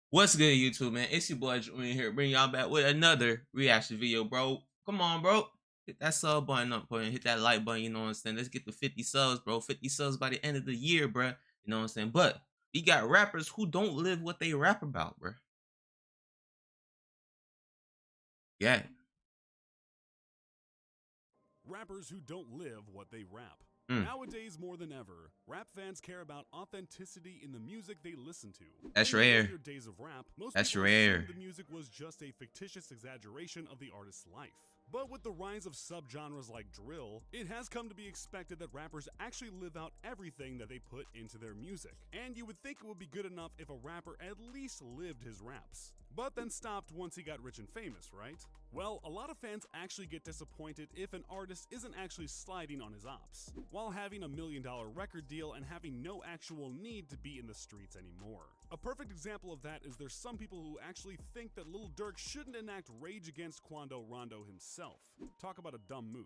What's good, YouTube, man? It's your boy Julian here, bringing y'all back with another reaction video, bro. Come on, bro. Hit that sub button up, bro, and hit that like button, you know what I'm saying? Let's get to 50 subs, bro. 50 subs by the end of the year, bro. You know what I'm saying? But we got rappers who don't live what they rap about, bro. Yeah. Rappers who don't live what they rap. Mm. Nowadays, more than ever, rap fans care about authenticity in the music they listen to. That's in rare. the earlier days of rap, most That's people rare. assumed the music was just a fictitious exaggeration of the artist's life. But with the rise of subgenres like drill, it has come to be expected that rappers actually live out everything that they put into their music. And you would think it would be good enough if a rapper at least lived his raps. But then stopped once he got rich and famous, right? Well, a lot of fans actually get disappointed if an artist isn't actually sliding on his ops, while having a $1 million record deal and having no actual need to be in the streets anymore. A perfect example of that is there's some people who actually think that Lildurk shouldn't enact Rage Against Quando Rondo himself. Talk about a dumb move.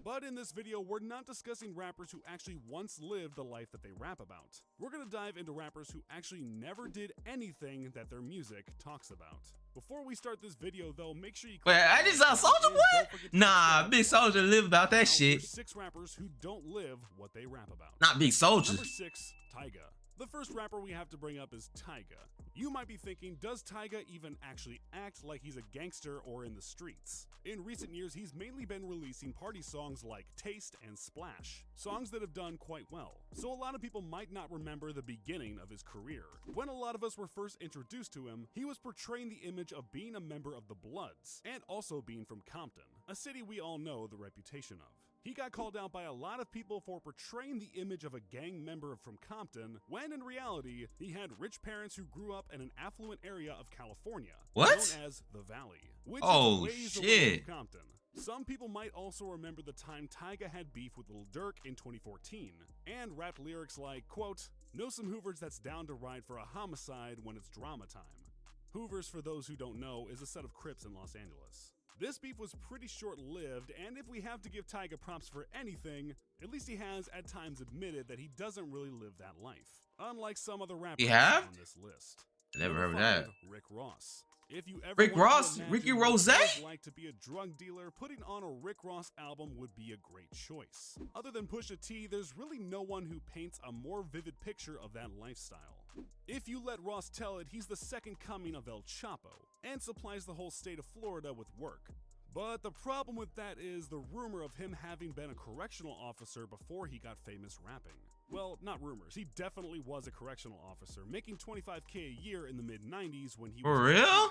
But in this video, we're not discussing rappers who actually once lived the life that they rap about. We're gonna dive into rappers who actually never did anything that their music talks about. Before we start this video, though, make sure you Wait, I just saw Soulja Boy? Nah, Big Soulja live about that shit. 6 rappers who don't live what they rap about. Not Big Soulja. Number 6, Tyga. The first rapper we have to bring up is Tyga. You might be thinking, does Tyga even actually act like he's a gangster or in the streets? In recent years, he's mainly been releasing party songs like Taste and Splash, songs that have done quite well. So a lot of people might not remember the beginning of his career. When a lot of us were first introduced to him, he was portraying the image of being a member of the Bloods, and also being from Compton, a city we all know the reputation of. He got called out by a lot of people for portraying the image of a gang member from Compton, when in reality, he had rich parents who grew up in an affluent area of California, known as the Valley, which is ways away from Compton. Some people might also remember the time Tyga had beef with lildurk in 2014, and rapped lyrics like, quote, "Know some Hoovers that's down to ride for a homicide when it's drama time." Hoovers, for those who don't know, is a set of Crips in Los Angeles. This beef was pretty short-lived, and if we have to give Tyga props for anything, at least he has at times admitted that he doesn't really live that life, unlike some other rappers on this list. Never heard of that. Rick Ross. If you ever Rick Ross? Ricky Rose? Like to be a drug dealer, putting on a Rick Ross album would be a great choice. Other than Pusha T, there's really no one who paints a more vivid picture of that lifestyle. If you let Ross tell it, he's the second coming of El Chapo, and supplies the whole state of Florida with work. But the problem with that is the rumor of him having been a correctional officer before he got famous rapping. Well, not rumors, he definitely was a correctional officer, making $25K a year in the mid-90s when he was— For real?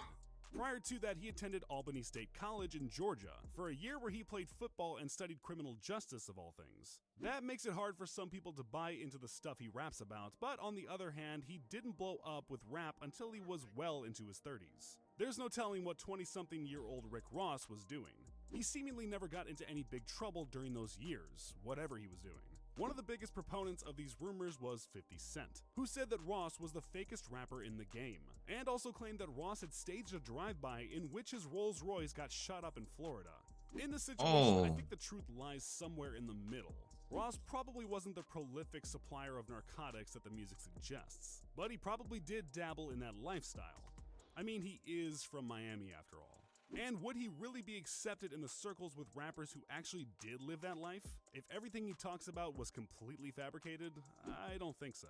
Prior to that, he attended Albany State College in Georgia for a year where he played football and studied criminal justice of all things. That makes it hard for some people to buy into the stuff he raps about, but on the other hand, he didn't blow up with rap until he was well into his 30s. There's no telling what 20-something-year-old Rick Ross was doing. He seemingly never got into any big trouble during those years, whatever he was doing. One of the biggest proponents of these rumors was 50 Cent, who said that Ross was the fakest rapper in the game, and also claimed that Ross had staged a drive-by in which his Rolls Royce got shot up in Florida. In this situation, I think the truth lies somewhere in the middle. Ross probably wasn't the prolific supplier of narcotics that the music suggests, but he probably did dabble in that lifestyle. I mean, he is from Miami after all. And would he really be accepted in the circles with rappers who actually did live that life? If everything he talks about was completely fabricated, I don't think so.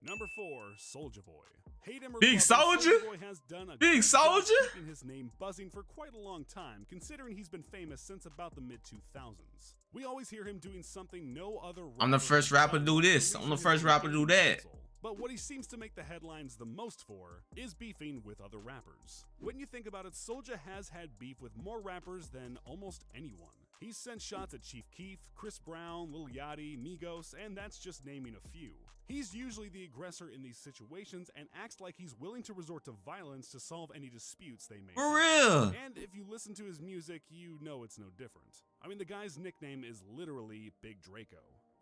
Number 4, souljaboy. Hate him or Big Soulja? Souljaboy has done a Big Soulja? keeping his name buzzing for quite a long time, considering he's been famous since about the mid-2000s. We always hear him doing something no other rapper— I'm the first rapper to do this. I'm the first rapper to do that. But what he seems to make the headlines the most for is beefing with other rappers. When you think about it, Soulja has had beef with more rappers than almost anyone. He's sent shots at Chief Keef, Chris Brown, Lil Yachty, Migos, and that's just naming a few. He's usually the aggressor in these situations and acts like he's willing to resort to violence to solve any disputes they may have. For real? And if you listen to his music, you know it's no different. I mean, the guy's nickname is literally Big Draco.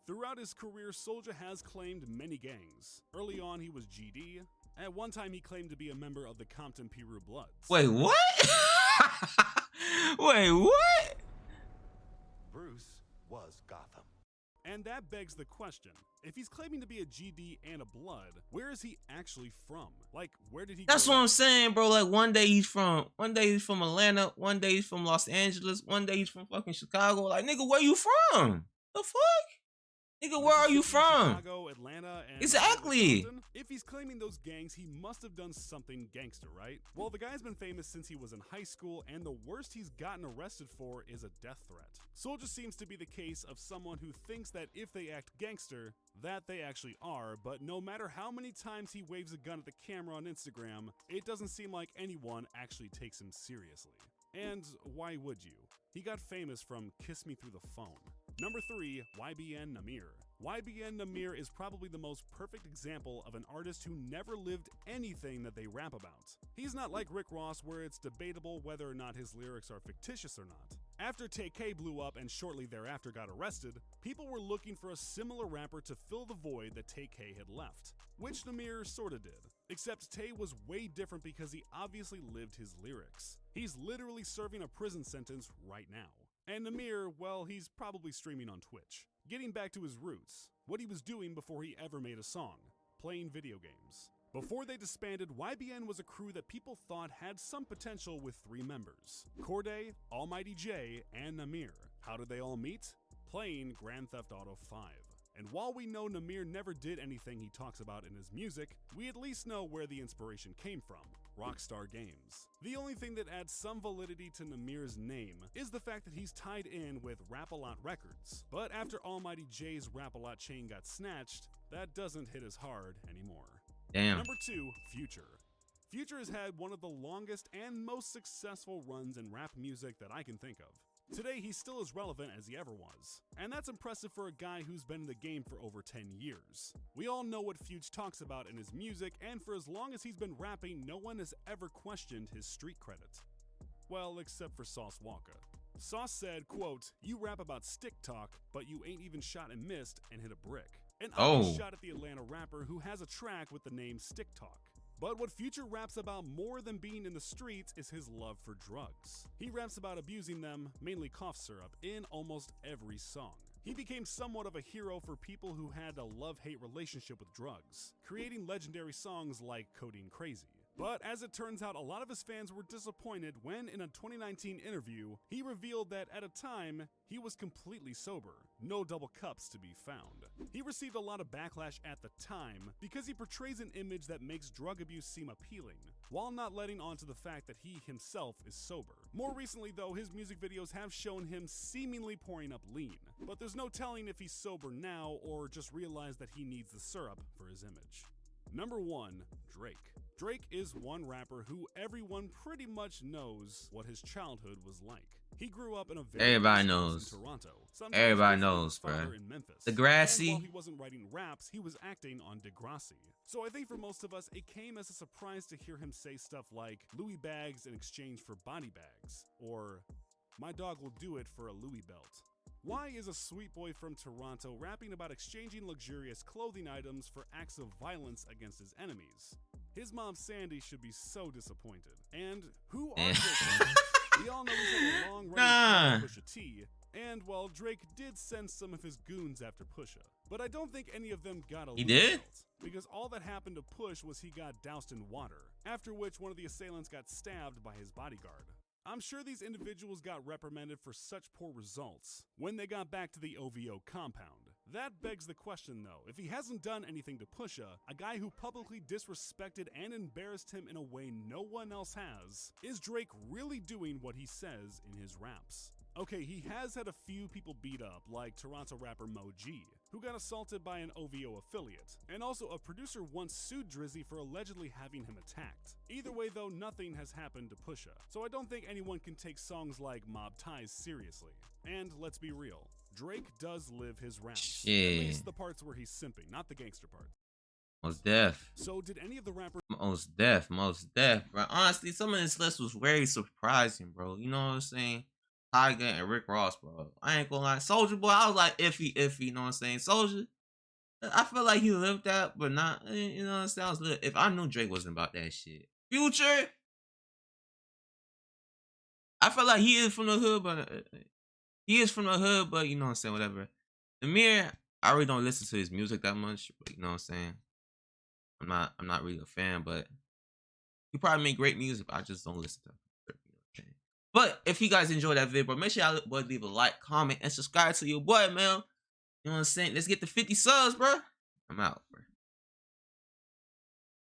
Throughout his career, Soulja has claimed many gangs. Early on, he was GD. At one time, he claimed to be a member of the Compton Piru Bloods. Wait, what? Wait, what? Bruce was Gotham. And that begs the question, if he's claiming to be a GD and a blood, where is he actually from? Like, where did he That's grow what up? I'm saying, bro. Like one day he's from Atlanta, one day he's from Los Angeles, one day he's from fucking Chicago. Like, nigga, where you from? The fuck? Nigga, where are you Mississippi, from? Chicago, Atlanta, and Exactly. Compton? If he's claiming those gangs, he must have done something gangster, right? Well, the guy's been famous since he was in high school, and the worst he's gotten arrested for is a death threat. Soulja seems to be the case of someone who thinks that if they act gangster, that they actually are, but no matter how many times he waves a gun at the camera on Instagram, it doesn't seem like anyone actually takes him seriously. And why would you? He got famous from Kiss Me Through the Phone. Number 3, YBN Nahmir. YBN Nahmir is probably the most perfect example of an artist who never lived anything that they rap about. He's not like Rick Ross, where it's debatable whether or not his lyrics are fictitious or not. After tyga blew up and shortly thereafter got arrested, people were looking for a similar rapper to fill the void that tyga had left, which Nahmir sorta did. Except Tay was way different because he obviously lived his lyrics. He's literally serving a prison sentence right now. And Nahmir, well, he's probably streaming on Twitch. Getting back to his roots, what he was doing before he ever made a song, playing video games. Before they disbanded, YBN was a crew that people thought had some potential with 3 members, Corday, Almighty J, and Nahmir. How did they all meet? Playing Grand Theft Auto 5. And while we know Nahmir never did anything he talks about in his music, we at least know where the inspiration came from. Rockstar Games. The only thing that adds some validity to Nahmir's name is the fact that he's tied in with Rap-A-Lot Records. But after Almighty J's Rap-A-Lot chain got snatched, that doesn't hit as hard anymore. Damn. Number 2, Future. Future has had one of the longest and most successful runs in rap music that I can think of. Today, he's still as relevant as he ever was, and that's impressive for a guy who's been in the game for over 10 years. We all know what Fuge talks about in his music, and for as long as he's been rapping, no one has ever questioned his street credit. Well, except for Sauce Walka. Sauce said, quote, "You rap about stick talk, but you ain't even shot and missed and hit a brick." An obvious shot at the Atlanta rapper who has a track with the name Stick Talk. But what Future raps about more than being in the streets is his love for drugs. He raps about abusing them, mainly cough syrup, in almost every song. He became somewhat of a hero for people who had a love-hate relationship with drugs, creating legendary songs like Codeine Crazy. But as it turns out, a lot of his fans were disappointed when, in a 2019 interview, he revealed that at a time, he was completely sober, no double cups to be found. He received a lot of backlash at the time because he portrays an image that makes drug abuse seem appealing, while not letting on to the fact that he himself is sober. More recently though, his music videos have shown him seemingly pouring up lean, but there's no telling if he's sober now or just realized that he needs the syrup for his image. Number 1, Drake. Drake is one rapper who everyone pretty much knows what his childhood was like. He grew up in a very Everybody knows. in Toronto. Everybody knows, bruh. In Memphis. Degrassi. And while he wasn't writing raps, he was acting on Degrassi. So I think for most of us, it came as a surprise to hear him say stuff like Louis bags in exchange for body bags, or my dog will do it for a Louis belt. Why is a sweet boy from Toronto rapping about exchanging luxurious clothing items for acts of violence against his enemies? His mom Sandy should be so disappointed. And who are Drake? We all know he's had a long run with Pusha T, and well, Drake did send some of his goons after Pusha. But I don't think any of them got a Louis belt, because all that happened to Push was he got doused in water, after which one of the assailants got stabbed by his bodyguard. I'm sure these individuals got reprimanded for such poor results when they got back to the OVO compound. That begs the question though, if he hasn't done anything to Pusha, a guy who publicly disrespected and embarrassed him in a way no one else has, is Drake really doing what he says in his raps? Okay, he has had a few people beat up, like Toronto rapper Mo G, who got assaulted by an OVO affiliate, and also a producer once sued Drizzy for allegedly having him attacked. Either way though, nothing has happened to Pusha, so I don't think anyone can take songs like Mob Ties seriously. And let's be real, Drake does live his raps. At least the parts where he's simping, not the gangster part. Most deaf. So did any of the rappers... Most deaf, bro. Honestly, some of this list was very surprising, bro. You know what I'm saying? Tyga and Rick Ross, bro. I ain't gonna lie. Soulja Boy, I was like iffy, you know what I'm saying? Soulja, I feel like he lived that, but not, you know what I'm saying? I was if I knew Drake wasn't about that shit. Future, I feel like he is from the hood, but you know what I'm saying, whatever. Amir, I really don't listen to his music that much, but you know what I'm saying? I'm not really a fan, but he probably make great music, but I just don't listen to him. You know what I'm saying? But if you guys enjoyed that video, bro, make sure y'all boy leave a like, comment, and subscribe to your boy, man. You know what I'm saying? Let's get to 50 subs, bro. I'm out, bro.